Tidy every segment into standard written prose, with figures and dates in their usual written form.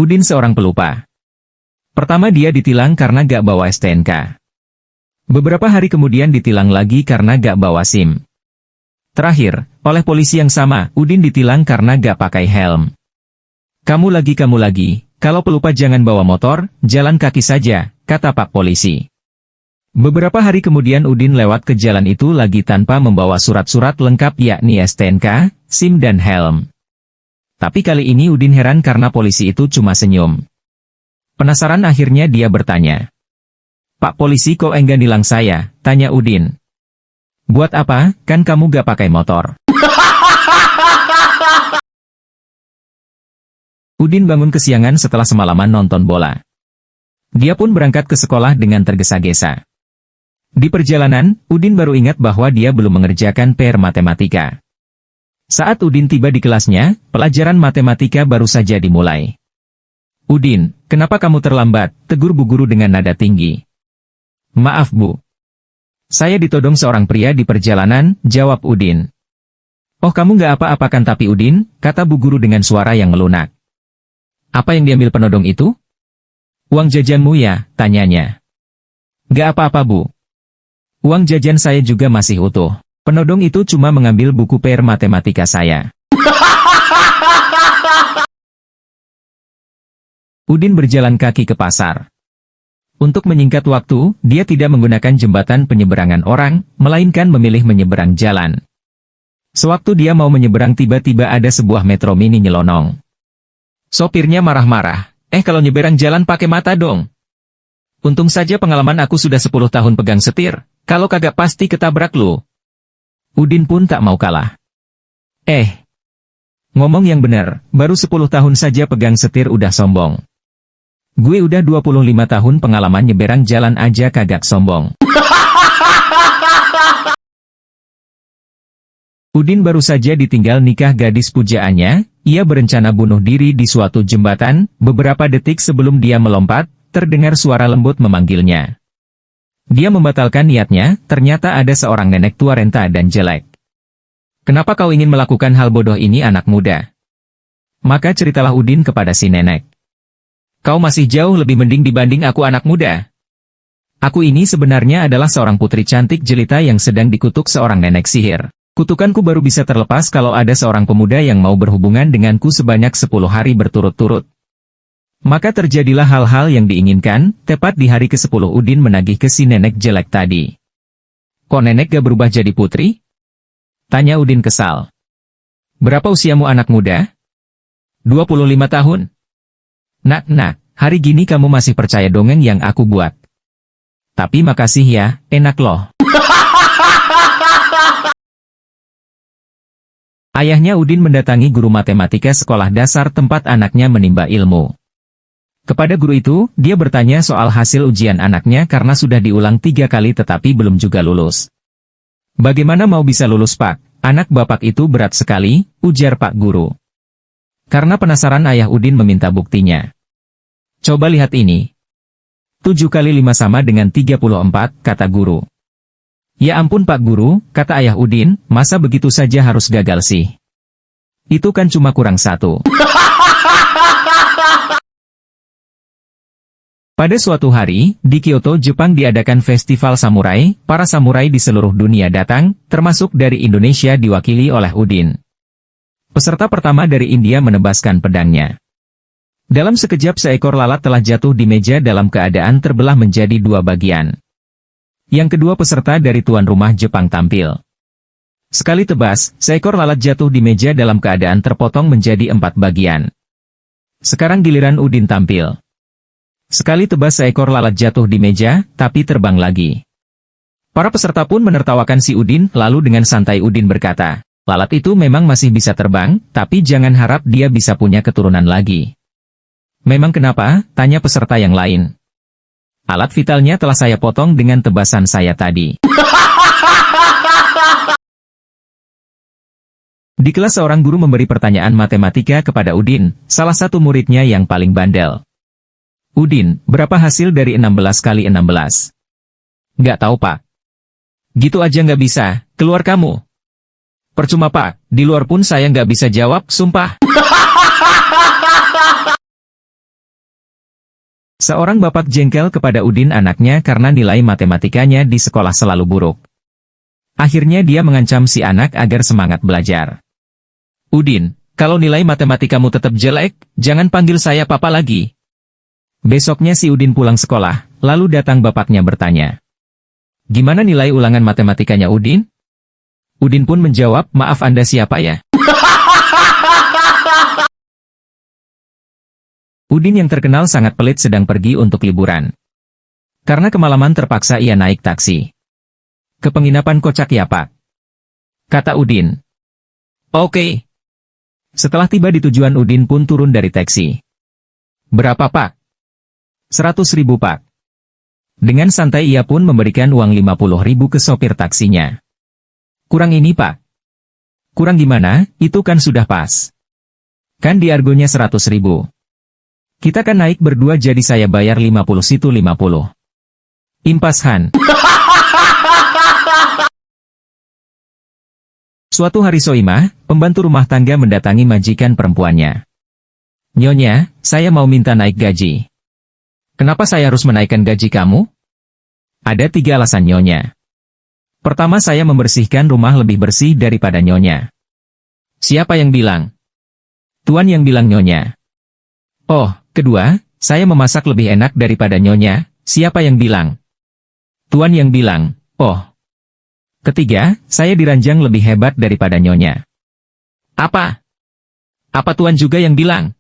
Udin seorang pelupa. Pertama dia ditilang karena gak bawa STNK. Beberapa hari kemudian ditilang lagi karena gak bawa SIM. Terakhir, oleh polisi yang sama, Udin ditilang karena gak pakai helm. Kamu lagi, kalau pelupa jangan bawa motor, jalan kaki saja, kata Pak Polisi. Beberapa hari kemudian Udin lewat ke jalan itu lagi tanpa membawa surat-surat lengkap yakni STNK, SIM dan helm. Tapi kali ini Udin heran karena polisi itu cuma senyum. Penasaran akhirnya dia bertanya. Pak Polisi kok enggan nilang saya, tanya Udin. Buat apa, kan kamu gak pakai motor. Udin bangun kesiangan setelah semalaman nonton bola. Dia pun berangkat ke sekolah dengan tergesa-gesa. Di perjalanan, Udin baru ingat bahwa dia belum mengerjakan PR matematika. Saat Udin tiba di kelasnya, pelajaran matematika baru saja dimulai. Udin, kenapa kamu terlambat? Tegur bu guru dengan nada tinggi. Maaf bu. Saya ditodong seorang pria di perjalanan, jawab Udin. Oh kamu gak apa-apa kan tapi Udin, kata bu guru dengan suara yang melunak. Apa yang diambil penodong itu? Uang jajanmu ya, tanyanya. Gak apa-apa bu. Uang jajan saya juga masih utuh. Penodong itu cuma mengambil buku PR matematika saya. Udin berjalan kaki ke pasar. Untuk menyingkat waktu, dia tidak menggunakan jembatan penyeberangan orang, melainkan memilih menyeberang jalan. Sewaktu dia mau menyeberang tiba-tiba ada sebuah metro mini nyelonong. Sopirnya marah-marah, kalau nyeberang jalan pakai mata dong. Untung saja pengalaman aku sudah 10 tahun pegang setir, kalau kagak pasti ketabrak lu. Udin pun tak mau kalah. Ngomong yang benar, baru 10 tahun saja pegang setir udah sombong. Gue udah 25 tahun pengalaman nyeberang jalan aja kagak sombong. Udin baru saja ditinggal nikah gadis pujaannya, ia berencana bunuh diri di suatu jembatan, beberapa detik sebelum dia melompat, terdengar suara lembut memanggilnya. Dia membatalkan niatnya, ternyata ada seorang nenek tua renta dan jelek. Kenapa kau ingin melakukan hal bodoh ini anak muda? Maka ceritalah Udin kepada si nenek. Kau masih jauh lebih mending dibanding aku anak muda. Aku ini sebenarnya adalah seorang putri cantik jelita yang sedang dikutuk seorang nenek sihir. Kutukanku baru bisa terlepas kalau ada seorang pemuda yang mau berhubungan denganku sebanyak 10 hari berturut-turut. Maka terjadilah hal-hal yang diinginkan, tepat di hari ke-10 Udin menagih ke si nenek jelek tadi. Kok nenek gak berubah jadi putri? Tanya Udin kesal. Berapa usiamu anak muda? 25 tahun. Nak, hari gini kamu masih percaya dongeng yang aku buat. Tapi makasih ya, enak loh. Ayahnya Udin mendatangi guru matematika sekolah dasar tempat anaknya menimba ilmu. Kepada guru itu, dia bertanya soal hasil ujian anaknya karena sudah diulang 3 kali tetapi belum juga lulus. Bagaimana mau bisa lulus Pak? Anak bapak itu berat sekali, ujar Pak Guru. Karena penasaran ayah Udin meminta buktinya. Coba lihat ini. 7 kali 5 sama dengan 34, kata guru. Ya ampun Pak Guru, kata ayah Udin, masa begitu saja harus gagal sih? Itu kan cuma kurang 1. Pada suatu hari, di Kyoto, Jepang diadakan festival samurai, para samurai di seluruh dunia datang, termasuk dari Indonesia diwakili oleh Udin. Peserta pertama dari India menebaskan pedangnya. Dalam sekejap seekor lalat telah jatuh di meja dalam keadaan terbelah menjadi 2 bagian. Yang kedua peserta dari tuan rumah Jepang tampil. Sekali tebas, seekor lalat jatuh di meja dalam keadaan terpotong menjadi 4 bagian. Sekarang giliran Udin tampil. Sekali tebas seekor lalat jatuh di meja, tapi terbang lagi. Para peserta pun menertawakan si Udin, lalu dengan santai Udin berkata, lalat itu memang masih bisa terbang, tapi jangan harap dia bisa punya keturunan lagi. Memang kenapa? Tanya peserta yang lain. Alat vitalnya telah saya potong dengan tebasan saya tadi. Di kelas seorang guru memberi pertanyaan matematika kepada Udin, salah satu muridnya yang paling bandel. Udin, berapa hasil dari 16 kali 16? Nggak tahu Pak. Gitu aja nggak bisa, keluar kamu. Percuma Pak, di luar pun saya nggak bisa jawab, sumpah. Seorang bapak jengkel kepada Udin anaknya karena nilai matematikanya di sekolah selalu buruk. Akhirnya dia mengancam si anak agar semangat belajar. Udin, kalau nilai matematikamu tetap jelek, jangan panggil saya papa lagi. Besoknya si Udin pulang sekolah, lalu datang bapaknya bertanya. Gimana nilai ulangan matematikanya Udin? Udin pun menjawab, maaf Anda siapa ya? Udin yang terkenal sangat pelit sedang pergi untuk liburan. Karena kemalaman terpaksa ia naik taksi. Ke penginapan kocak ya Pak? Kata Udin. Oke. Setelah tiba di tujuan Udin pun turun dari taksi. Berapa Pak? 100.000 Pak. Dengan santai ia pun memberikan uang 50.000 ke sopir taksinya. Kurang ini Pak. Kurang gimana, itu kan sudah pas. Kan di argonya 100.000. Kita kan naik berdua jadi saya bayar 50 situ 50. Impas Han. Suatu hari Soimah, pembantu rumah tangga mendatangi majikan perempuannya. Nyonya, saya mau minta naik gaji. Kenapa saya harus menaikkan gaji kamu? Ada 3 alasan Nyonya. Pertama saya membersihkan rumah lebih bersih daripada Nyonya. Siapa yang bilang? Tuan yang bilang Nyonya. Oh, kedua, saya memasak lebih enak daripada Nyonya. Siapa yang bilang? Tuan yang bilang. Oh. Ketiga, saya diranjang lebih hebat daripada Nyonya. Apa? Apa Tuan juga yang bilang?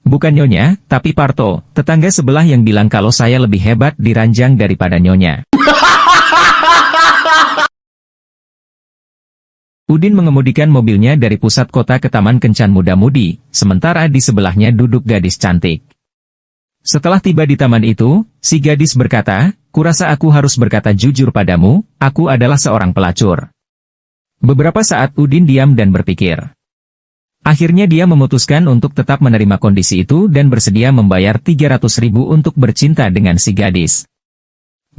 Bukan Nyonya, tapi Parto, tetangga sebelah yang bilang kalau saya lebih hebat diranjang daripada Nyonya. Udin mengemudikan mobilnya dari pusat kota ke Taman Kencan Muda-Mudi, sementara di sebelahnya duduk gadis cantik. Setelah tiba di taman itu, si gadis berkata, kurasa aku harus berkata jujur padamu, aku adalah seorang pelacur. Beberapa saat Udin diam dan berpikir. Akhirnya dia memutuskan untuk tetap menerima kondisi itu dan bersedia membayar 300.000 untuk bercinta dengan si gadis.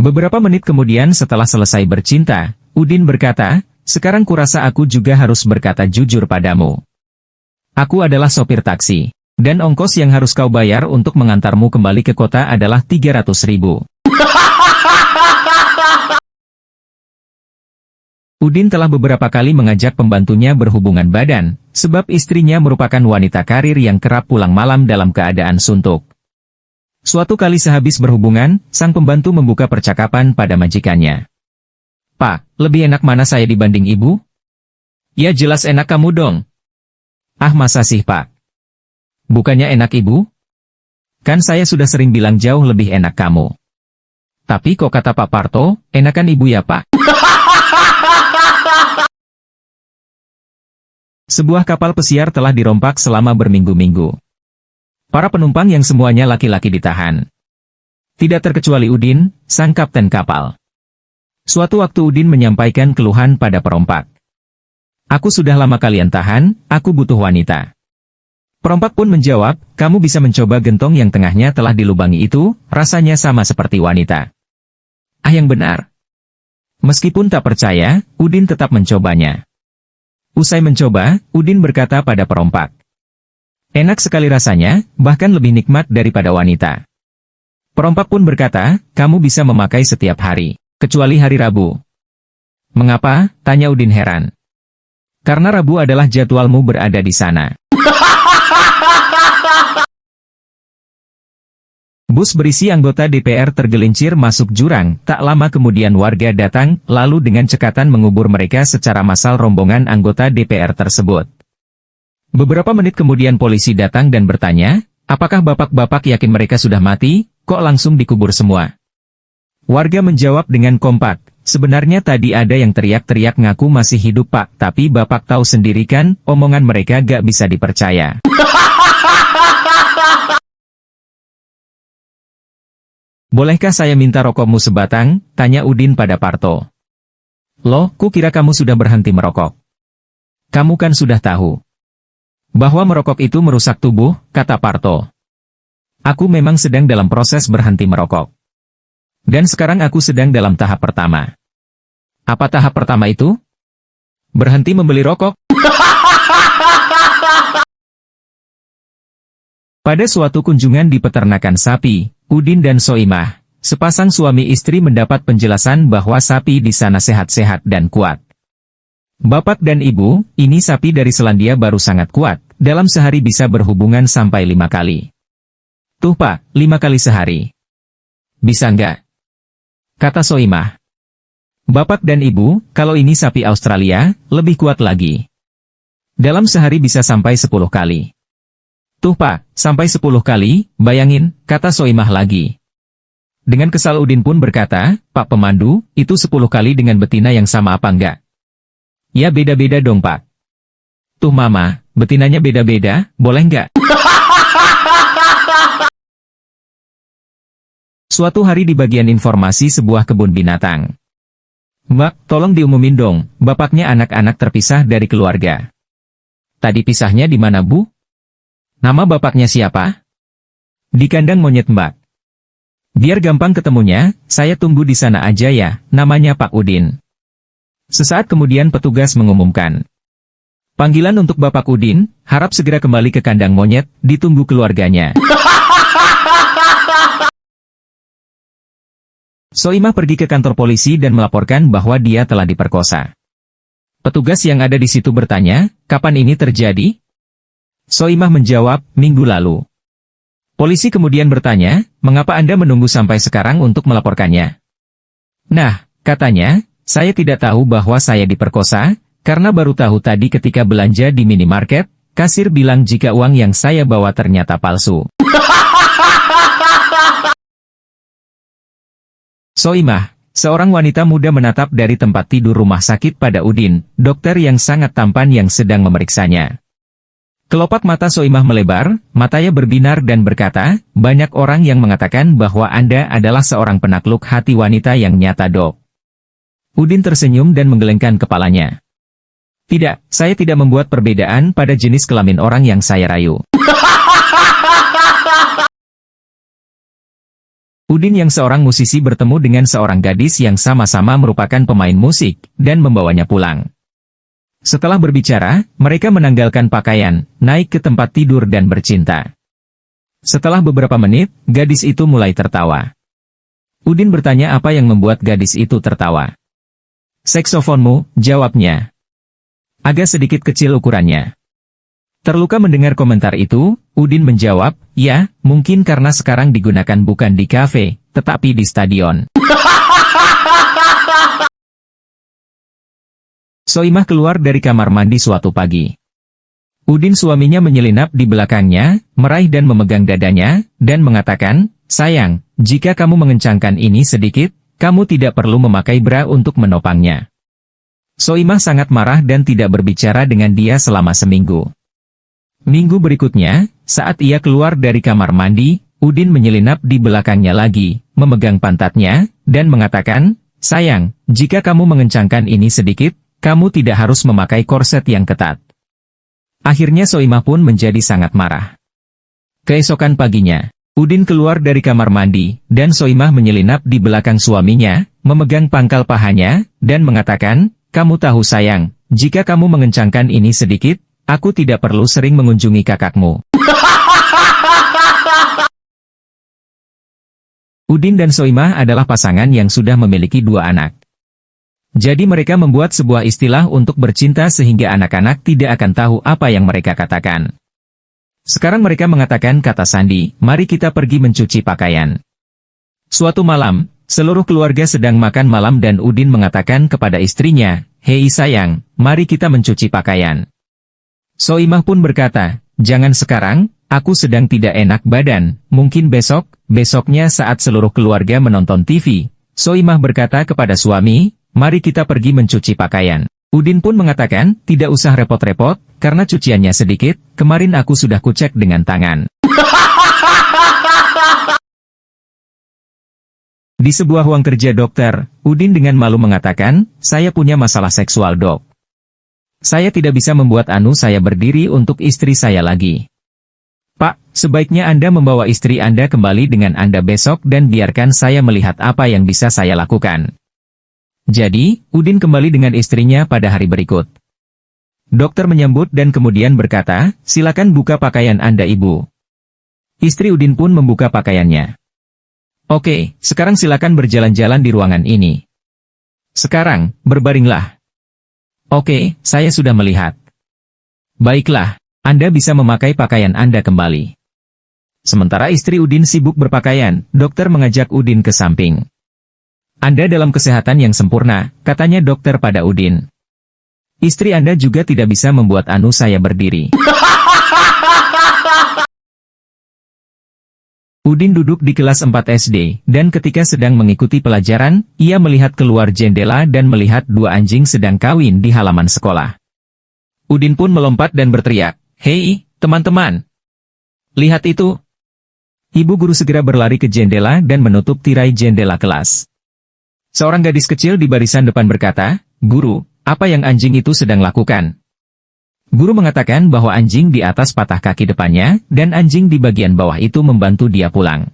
Beberapa menit kemudian setelah selesai bercinta, Udin berkata, sekarang kurasa aku juga harus berkata jujur padamu. Aku adalah sopir taksi, dan ongkos yang harus kau bayar untuk mengantarmu kembali ke kota adalah 300.000. Udin telah beberapa kali mengajak pembantunya berhubungan badan, sebab istrinya merupakan wanita karir yang kerap pulang malam dalam keadaan suntuk. Suatu kali sehabis berhubungan, sang pembantu membuka percakapan pada majikannya. Pak, lebih enak mana saya dibanding ibu? Ya jelas enak kamu dong. Ah masa sih Pak? Bukannya enak ibu? Kan saya sudah sering bilang jauh lebih enak kamu. Tapi kok kata Pak Parto, enakan ibu ya Pak? Sebuah kapal pesiar telah dirompak selama berminggu-minggu. Para penumpang yang semuanya laki-laki ditahan. Tidak terkecuali Udin, sang kapten kapal. Suatu waktu Udin menyampaikan keluhan pada perompak. Aku sudah lama kalian tahan, aku butuh wanita. Perompak pun menjawab, kamu bisa mencoba gentong yang tengahnya telah dilubangi itu, rasanya sama seperti wanita. Ah yang benar. Meskipun tak percaya, Udin tetap mencobanya. Usai mencoba, Udin berkata pada perompak. Enak sekali rasanya, bahkan lebih nikmat daripada wanita. Perompak pun berkata, kamu bisa memakai setiap hari. Kecuali hari Rabu. Mengapa? Tanya Udin heran. Karena Rabu adalah jadwalmu berada di sana. Bus berisi anggota DPR tergelincir masuk jurang, tak lama kemudian warga datang, lalu dengan cekatan mengubur mereka secara massal rombongan anggota DPR tersebut. Beberapa menit kemudian polisi datang dan bertanya, apakah bapak-bapak yakin mereka sudah mati, kok langsung dikubur semua? Warga menjawab dengan kompak, sebenarnya tadi ada yang teriak-teriak ngaku masih hidup Pak, tapi Bapak tahu sendiri kan, omongan mereka gak bisa dipercaya. Bolehkah saya minta rokokmu sebatang? Tanya Udin pada Parto. Loh, kukira kamu sudah berhenti merokok. Kamu kan sudah tahu bahwa merokok itu merusak tubuh, kata Parto. Aku memang sedang dalam proses berhenti merokok. Dan sekarang aku sedang dalam tahap pertama. Apa tahap pertama itu? Berhenti membeli rokok. Pada suatu kunjungan di peternakan sapi, Udin dan Soimah, sepasang suami istri mendapat penjelasan bahwa sapi di sana sehat-sehat dan kuat. Bapak dan Ibu, ini sapi dari Selandia Baru sangat kuat, dalam sehari bisa berhubungan sampai 5 kali. Tuh Pak, 5 kali sehari. Bisa nggak? Kata Soimah. Bapak dan Ibu, kalau ini sapi Australia, lebih kuat lagi. Dalam sehari bisa sampai 10 kali. Tuh Pak, sampai 10 kali, bayangin, kata Soimah lagi. Dengan kesal Udin pun berkata, Pak pemandu, itu 10 kali dengan betina yang sama apa enggak? Ya beda-beda dong Pak. Tuh Mama, betinanya beda-beda, boleh enggak? Suatu hari di bagian informasi sebuah kebun binatang. Mbak, tolong diumumin dong, bapaknya anak-anak terpisah dari keluarga. Tadi pisahnya di mana Bu? Nama bapaknya siapa? Di kandang monyet Mbak. Biar gampang ketemunya, saya tunggu di sana aja ya, namanya Pak Udin. Sesaat kemudian petugas mengumumkan. Panggilan untuk Bapak Udin, harap segera kembali ke kandang monyet, ditunggu keluarganya. Soimah pergi ke kantor polisi dan melaporkan bahwa dia telah diperkosa. Petugas yang ada di situ bertanya, kapan ini terjadi? Soimah menjawab, minggu lalu. Polisi kemudian bertanya, mengapa Anda menunggu sampai sekarang untuk melaporkannya? Nah, katanya, saya tidak tahu bahwa saya diperkosa, karena baru tahu tadi ketika belanja di minimarket, kasir bilang jika uang yang saya bawa ternyata palsu. Soimah, seorang wanita muda menatap dari tempat tidur rumah sakit pada Udin, dokter yang sangat tampan yang sedang memeriksanya. Kelopak mata Soimah melebar, matanya berbinar dan berkata, banyak orang yang mengatakan bahwa Anda adalah seorang penakluk hati wanita yang nyata Dok. Udin tersenyum dan menggelengkan kepalanya. Tidak, saya tidak membuat perbedaan pada jenis kelamin orang yang saya rayu. Udin yang seorang musisi bertemu dengan seorang gadis yang sama-sama merupakan pemain musik, dan membawanya pulang. Setelah berbicara, mereka menanggalkan pakaian, naik ke tempat tidur dan bercinta. Setelah beberapa menit, gadis itu mulai tertawa. Udin bertanya apa yang membuat gadis itu tertawa. Seksofonmu, jawabnya. Agak sedikit kecil ukurannya. Terluka mendengar komentar itu, Udin menjawab, ya, mungkin karena sekarang digunakan bukan di kafe, tetapi di stadion. Soimah keluar dari kamar mandi suatu pagi. Udin suaminya menyelinap di belakangnya, meraih dan memegang dadanya, dan mengatakan, sayang, jika kamu mengencangkan ini sedikit, kamu tidak perlu memakai bra untuk menopangnya. Soimah sangat marah dan tidak berbicara dengan dia selama seminggu. Minggu berikutnya, saat ia keluar dari kamar mandi, Udin menyelinap di belakangnya lagi, memegang pantatnya, dan mengatakan, sayang, jika kamu mengencangkan ini sedikit, kamu tidak harus memakai korset yang ketat. Akhirnya Soimah pun menjadi sangat marah. Keesokan paginya, Udin keluar dari kamar mandi, dan Soimah menyelinap di belakang suaminya, memegang pangkal pahanya, dan mengatakan, kamu tahu sayang, jika kamu mengencangkan ini sedikit, aku tidak perlu sering mengunjungi kakakmu. Udin dan Soimah adalah pasangan yang sudah memiliki 2 anak. Jadi mereka membuat sebuah istilah untuk bercinta sehingga anak-anak tidak akan tahu apa yang mereka katakan. Sekarang mereka mengatakan kata sandi, mari kita pergi mencuci pakaian. Suatu malam, seluruh keluarga sedang makan malam dan Udin mengatakan kepada istrinya, hei sayang, mari kita mencuci pakaian. Soimah pun berkata, jangan sekarang, aku sedang tidak enak badan, mungkin besoknya saat seluruh keluarga menonton TV. Soimah berkata kepada suami, mari kita pergi mencuci pakaian. Udin pun mengatakan, tidak usah repot-repot, karena cuciannya sedikit, kemarin aku sudah kucek dengan tangan. Di sebuah ruang kerja dokter, Udin dengan malu mengatakan, saya punya masalah seksual dok. Saya tidak bisa membuat saya berdiri untuk istri saya lagi. Pak, sebaiknya Anda membawa istri Anda kembali dengan Anda besok dan biarkan saya melihat apa yang bisa saya lakukan. Jadi, Udin kembali dengan istrinya pada hari berikut. Dokter menyambut dan kemudian berkata, silakan buka pakaian Anda Ibu. Istri Udin pun membuka pakaiannya. Oke, sekarang silakan berjalan-jalan di ruangan ini. Sekarang, berbaringlah. Oke, saya sudah melihat. Baiklah, Anda bisa memakai pakaian Anda kembali. Sementara istri Udin sibuk berpakaian, dokter mengajak Udin ke samping. Anda dalam kesehatan yang sempurna, katanya dokter pada Udin. Istri Anda juga tidak bisa membuat saya berdiri. Udin duduk di kelas 4 SD, dan ketika sedang mengikuti pelajaran, ia melihat keluar jendela dan melihat dua anjing sedang kawin di halaman sekolah. Udin pun melompat dan berteriak, "Hei, teman-teman! Lihat itu!" Ibu guru segera berlari ke jendela dan menutup tirai jendela kelas. Seorang gadis kecil di barisan depan berkata, "Guru, apa yang anjing itu sedang lakukan?" Guru mengatakan bahwa anjing di atas patah kaki depannya, dan anjing di bagian bawah itu membantu dia pulang.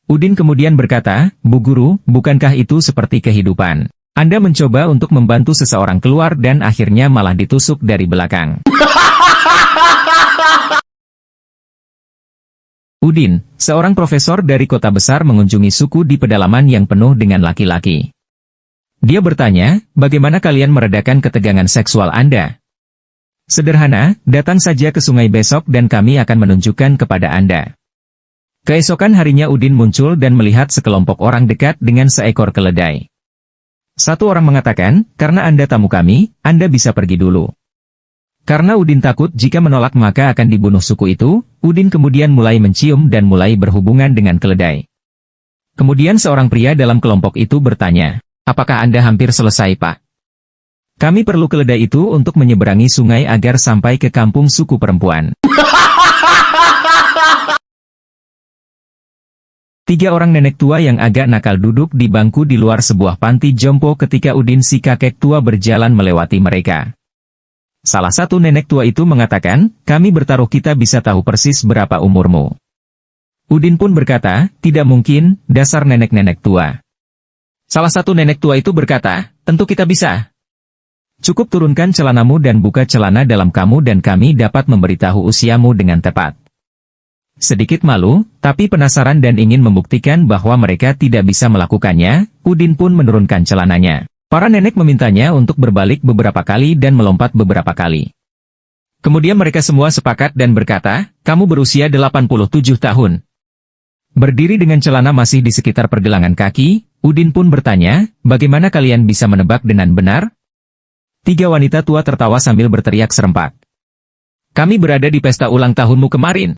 Udin kemudian berkata, "Bu guru, bukankah itu seperti kehidupan? Anda mencoba untuk membantu seseorang keluar dan akhirnya malah ditusuk dari belakang." Udin, seorang profesor dari kota besar mengunjungi suku di pedalaman yang penuh dengan laki-laki. Dia bertanya, "Bagaimana kalian meredakan ketegangan seksual Anda?" "Sederhana, datang saja ke sungai besok dan kami akan menunjukkan kepada Anda." Keesokan harinya Udin muncul dan melihat sekelompok orang dekat dengan seekor keledai. Satu orang mengatakan, "Karena Anda tamu kami, Anda bisa pergi dulu." Karena Udin takut jika menolak maka akan dibunuh suku itu, Udin kemudian mulai mencium dan mulai berhubungan dengan keledai. Kemudian seorang pria dalam kelompok itu bertanya, "Apakah Anda hampir selesai, Pak? Kami perlu keledai itu untuk menyeberangi sungai agar sampai ke kampung suku perempuan." Tiga orang nenek tua yang agak nakal duduk di bangku di luar sebuah panti jompo ketika Udin si kakek tua berjalan melewati mereka. Salah satu nenek tua itu mengatakan, "Kami bertaruh kita bisa tahu persis berapa umurmu." Udin pun berkata, "Tidak mungkin, dasar nenek-nenek tua." Salah satu nenek tua itu berkata, "Tentu kita bisa. Cukup turunkan celanamu dan buka celana dalam kamu dan kami dapat memberitahu usiamu dengan tepat." Sedikit malu, tapi penasaran dan ingin membuktikan bahwa mereka tidak bisa melakukannya, Udin pun menurunkan celananya. Para nenek memintanya untuk berbalik beberapa kali dan melompat beberapa kali. Kemudian mereka semua sepakat dan berkata, "Kamu berusia 87 tahun. Berdiri dengan celana masih di sekitar pergelangan kaki, Udin pun bertanya, "Bagaimana kalian bisa menebak dengan benar?" Tiga wanita tua tertawa sambil berteriak serempak. "Kami berada di pesta ulang tahunmu kemarin."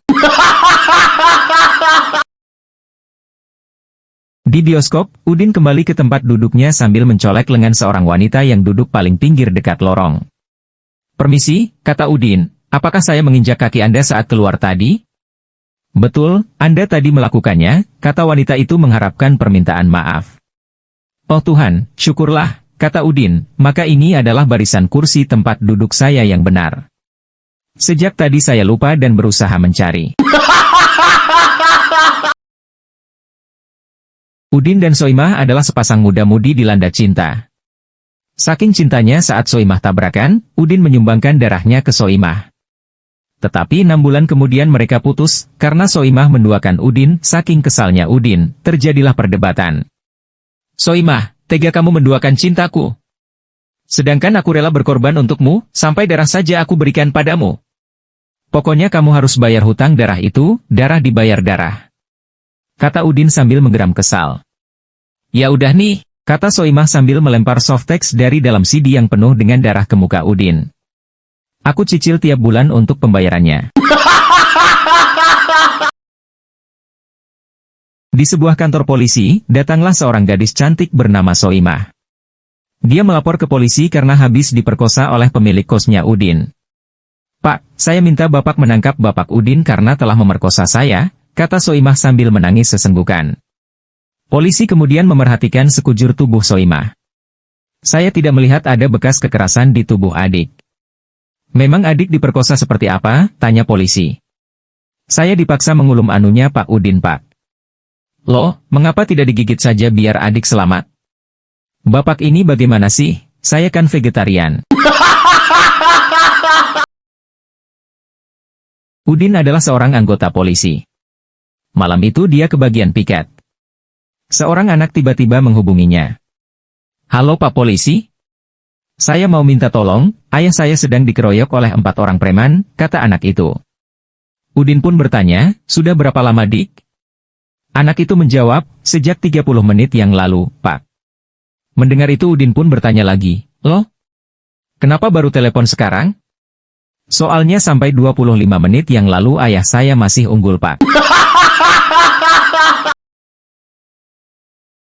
Di bioskop, Udin kembali ke tempat duduknya sambil mencolek lengan seorang wanita yang duduk paling pinggir dekat lorong. "Permisi," kata Udin, "apakah saya menginjak kaki Anda saat keluar tadi?" "Betul, Anda tadi melakukannya," kata wanita itu mengharapkan permintaan maaf. "Oh Tuhan, syukurlah," kata Udin, "maka ini adalah barisan kursi tempat duduk saya yang benar. Sejak tadi saya lupa dan berusaha mencari." Udin dan Soimah adalah sepasang muda-mudi dilanda cinta. Saking cintanya saat Soimah tabrakan, Udin menyumbangkan darahnya ke Soimah. Tetapi 6 bulan kemudian mereka putus, karena Soimah menduakan Udin, saking kesalnya Udin, terjadilah perdebatan. "Soimah, tega kamu menduakan cintaku. Sedangkan aku rela berkorban untukmu, sampai darah saja aku berikan padamu. Pokoknya kamu harus bayar hutang darah itu, darah dibayar darah," kata Udin sambil menggeram kesal. "Ya udah nih," kata Soimah sambil melempar softtex dari dalam CD yang penuh dengan darah ke muka Udin. "Aku cicil tiap bulan untuk pembayarannya." Di sebuah kantor polisi, datanglah seorang gadis cantik bernama Soimah. Dia melapor ke polisi karena habis diperkosa oleh pemilik kosnya Udin. "Pak, saya minta Bapak menangkap Bapak Udin karena telah memerkosa saya," kata Soimah sambil menangis sesenggukan. Polisi kemudian memerhatikan sekujur tubuh Soimah. "Saya tidak melihat ada bekas kekerasan di tubuh adik." "Memang adik diperkosa seperti apa?" tanya polisi. "Saya dipaksa mengulum anunya Pak Udin, Pak." "Loh, mengapa tidak digigit saja biar adik selamat?" "Bapak ini bagaimana sih? Saya kan vegetarian." Udin adalah seorang anggota polisi. Malam itu dia ke bagian piket. Seorang anak tiba-tiba menghubunginya. Halo Pak Polisi? Saya mau minta tolong, ayah saya sedang dikeroyok oleh 4 orang preman, kata anak itu. Udin pun bertanya, sudah berapa lama Dik? Anak itu menjawab, sejak 30 menit yang lalu, Pak. Mendengar itu Udin pun bertanya lagi, loh? Kenapa baru telepon sekarang? Soalnya sampai 25 menit yang lalu ayah saya masih unggul Pak.